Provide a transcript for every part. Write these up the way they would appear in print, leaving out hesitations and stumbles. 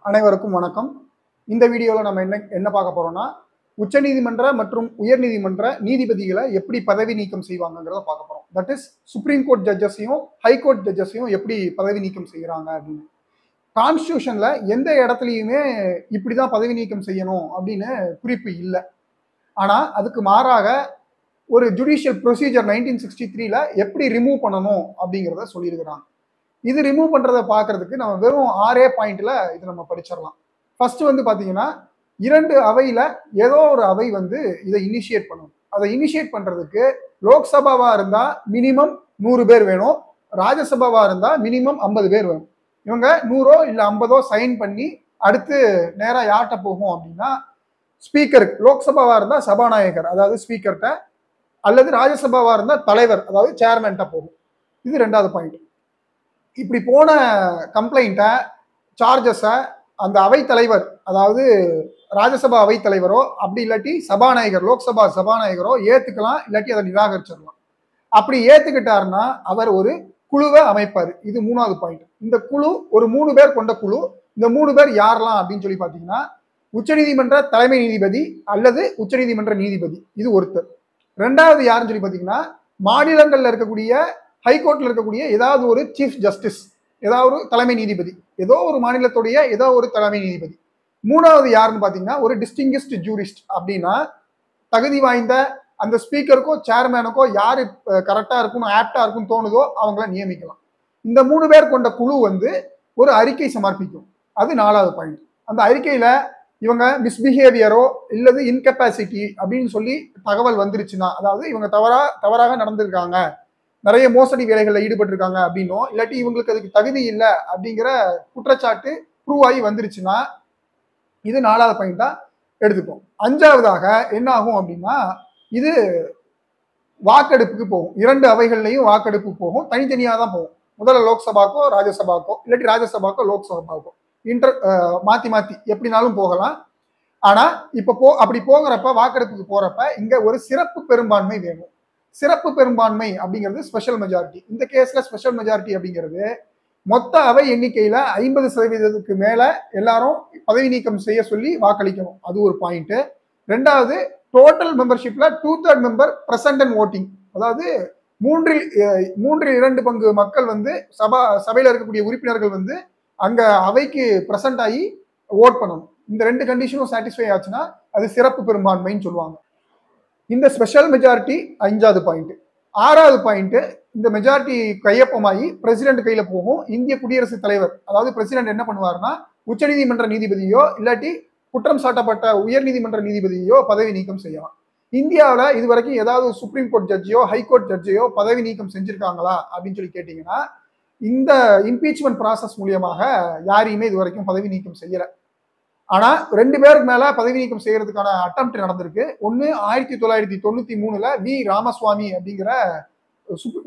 அனைவருக்கும் வணக்கம். இந்த வீடியோவில் நம்ம என்ன பார்க்க போறோம்னா, உச்சநீதிமன்ற மற்றும் உயர்நீதிமன்ற நீதிபதிகளை எப்படி பதவி நீக்கம் செய்வாங்கங்கிறத பார்க்க போறோம். தட் இஸ் சுப்ரீம் கோர்ட் ஜட்ஜஸையும் ஹைகோர்ட் ஜட்ஜஸையும் எப்படி பதவி நீக்கம் செய்கிறாங்க அப்படின்னு. கான்ஸ்டியூஷன்ல எந்த இடத்துலையுமே இப்படிதான் பதவி நீக்கம் செய்யணும் அப்படின்னு குறிப்பு இல்லை. ஆனா அதுக்கு மாறாக ஒரு ஜுடிஷியல் ப்ரொசீஜர் 1963ல எப்படி ரிமூவ் பண்ணணும் அப்படிங்கிறத சொல்லியிருக்கிறாங்க. இது ரிமூவ் பண்றதை பார்க்கறதுக்கு நம்ம வெறும் 6 பாயிண்ட்ல இது நம்ம படிச்சிடலாம். ஃபர்ஸ்ட் வந்து பாத்தீங்கன்னா, 2 அவையில ஏதோ ஒரு அவை வந்து இதை இனிஷியேட் பண்ணணும். அதை இனிஷியேட் பண்றதுக்கு லோக்சபாவா இருந்தா மினிமம் 100 பேர் வேணும், ராஜ்யசபாவா இருந்தா மினிமம் 50 பேர் வேணும். இவங்க 100 இல்ல 50 சைன் பண்ணி அடுத்து நேரா யார்கிட்ட போகும் அப்படின்னா ஸ்பீக்கருக்கு. லோக்சபாவா இருந்தா சபாநாயகர் அதாவது ஸ்பீக்கர்கிட்ட, அல்லது ராஜ்யசபாவா இருந்தா தலைவர் அதாவது சேர்மன்ட்ட போகும். இது 2வது பாயிண்ட். இப்படி போன கம்ப்ளைண்ட்டை சார்ஜஸை அந்த அவைத்தலைவர் அதாவது ராஜ்யசபா அவைத்தலைவரோ அப்படி இல்லாட்டி சபாநாயகர் லோக்சபா சபாநாயகரோ ஏத்துக்கலாம், இல்லாட்டி அதை நிராகரிச்சிடலாம். அப்படி ஏத்துக்கிட்டாருன்னா அவர் ஒரு குழுவை அமைப்பார். இது 3வது பாயிண்ட். இந்த குழு ஒரு 3 பேர் கொண்ட குழு. இந்த 3 பேர் யாரெல்லாம் அப்படின்னு சொல்லி பார்த்தீங்கன்னா, உச்சநீதிமன்ற தலைமை நீதிபதி அல்லது உச்சநீதிமன்ற நீதிபதி, இது ஒருத்தர். 2வது யாருன்னு சொல்லி பார்த்தீங்கன்னா, மாநிலங்கள்ல இருக்கக்கூடிய ஹைகோர்ட்ல இருக்கக்கூடிய ஏதாவது ஒரு சீஃப் ஜஸ்டிஸ், ஏதாவது ஒரு தலைமை நீதிபதி, ஏதோ ஒரு மாநிலத்துடைய ஏதோ ஒரு தலைமை நீதிபதி. 3வது யாருன்னு பாத்தீங்கன்னா ஒரு டிஸ்டிங்கிஸ்ட் ஜூரிஸ்ட். அப்படின்னா தகுதி வாய்ந்த அந்த ஸ்பீக்கருக்கோ சேர்மேனுக்கோ யாரு கரெக்டா இருக்கும் ஆப்டா இருக்கும் தோணுதோ அவங்கள நியமிக்கலாம். இந்த 3 பேர் கொண்ட குழு வந்து ஒரு அறிக்கை சமர்ப்பிக்கும். அது 4வது பாயிண்ட். அந்த அறிக்கையில இவங்க மிஸ்பிஹேவியரோ இல்லது இன்கெப்பாசிட்டி அப்படின்னு சொல்லி தகவல் வந்துருச்சுன்னா, அதாவது இவங்க தவறாக நடந்திருக்காங்க, நிறைய மோசடி வேலைகளில் ஈடுபட்டிருக்காங்க அப்படின்னோ, இல்லாட்டி இவங்களுக்கு அதுக்கு தகுதி இல்லை அப்படிங்கிற குற்றச்சாட்டு ப்ரூவ் ஆகி வந்துருச்சுன்னா இது 4வது பாயிண்டா எடுத்துப்போம். 5வதாக என்ன ஆகும் அப்படின்னா, இது வாக்கெடுப்புக்கு போகும். 2 அவைகள்லையும் வாக்கெடுப்பு போகும். தனித்தனியாக தான் போகும். முதல்ல லோக்சபாக்கோ ராஜ்யசபாக்கோ இல்லாட்டி ராஜ்யசபாக்கோ லோக்சபாக்கோ மாத்தி மாத்தி எப்படினாலும் போகலாம். ஆனா இப்ப அப்படி போகிறப்ப வாக்கெடுப்புக்கு போறப்ப இங்க ஒரு சிறப்பு பெரும்பான்மை வேணும். சிறப்பு பெரும்பான்மை அப்படிங்கிறது ஸ்பெஷல் மெஜாரிட்டி. இந்த கேஸ்ல ஸ்பெஷல் மெஜாரிட்டி அப்படிங்கிறது மொத்த அவை எண்ணிக்கையில 50% மேல எல்லாரும் பதவி நீக்கம் செய்ய சொல்லி வாக்களிக்கணும். அது ஒரு பாயிண்ட். 2வது டோட்டல் மெம்பர்ஷிப்ல 2/3 மெம்பர் பிரசன்ட் அண்ட் ஓட்டிங், அதாவது 3/2 பங்கு மக்கள் வந்து சபையில இருக்கக்கூடிய உறுப்பினர்கள் வந்து அங்க அவைக்கு பிரசன்ட் ஆகி ஓட் பண்ணணும். இந்த 2 கண்டிஷனும் சாட்டிஸ்ஃபை ஆச்சுன்னா அது சிறப்பு பெரும்பான்மைன்னு சொல்லுவாங்க. இந்த ஸ்பெஷல் மெஜாரிட்டி 5வது பாயிண்ட். 6வது பாயிண்ட், இந்த மெஜாரிட்டி கையொப்பமாகி பிரசிடென்ட் கையில போகும். இந்திய குடியரசுத் தலைவர் அதாவது பிரசிடென்ட் என்ன பண்ணுவாருன்னா, உச்சநீதிமன்ற நீதிபதியோ இல்லாட்டி குற்றம் சாட்டப்பட்ட உயர்நீதிமன்ற நீதிபதியோ பதவி நீக்கம் செய்யலாம். இந்தியாவில் இதுவரைக்கும் ஏதாவது சுப்ரீம் கோர்ட் ஜட்ஜியோ ஹைகோர்ட் ஜட்ஜியோ பதவி நீக்கம் செஞ்சிருக்காங்களா அப்படின்னு சொல்லி கேட்டீங்கன்னா, இந்த இம்பீச்மெண்ட் ப்ராசஸ் மூலியமாக யாரையுமே இது வரைக்கும் பதவி நீக்கம் செய்யல. ஆனா 2 பேருக்கு மேல பதவி நீக்கம் செய்யறதுக்கான அட்டெம்ப்ட் நடந்திருக்கு. ஒன்னு 1993ல வி ராமசுவாமி அப்படிங்கிற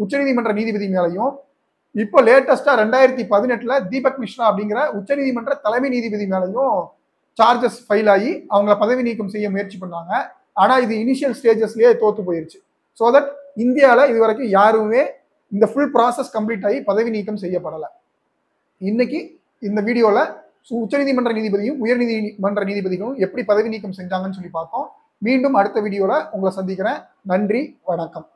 உச்சநீதிமன்ற நீதிபதி மேலையும், இப்போ லேட்டஸ்டா 2018ல தீபக் மிஸ்ரா அப்படிங்கிற உச்சநீதிமன்ற தலைமை நீதிபதி மேலையும் சார்ஜஸ் ஃபைல் ஆகி அவங்கள பதவி நீக்கம் செய்ய முயற்சி பண்ணாங்க. ஆனா இது இனிஷியல் ஸ்டேஜஸ்லயே தோத்து போயிருச்சு. ஸோ தட் இந்தியாவில் இது வரைக்கும் யாருமே இந்த ஃபுல் ப்ராசஸ் கம்ப்ளீட் ஆகி பதவி நீக்கம் செய்யப்படலை. இன்னைக்கு இந்த வீடியோல உச்சநீதிமன்ற நீதிபதியும் உயர்நீதிமன்ற நீதிபதிகளும் எப்படி பதவி நீக்கம் செஞ்சாங்கன்னு சொல்லி பார்த்தோம். மீண்டும் அடுத்த வீடியோல உங்களை சந்திக்கிறேன். நன்றி, வணக்கம்.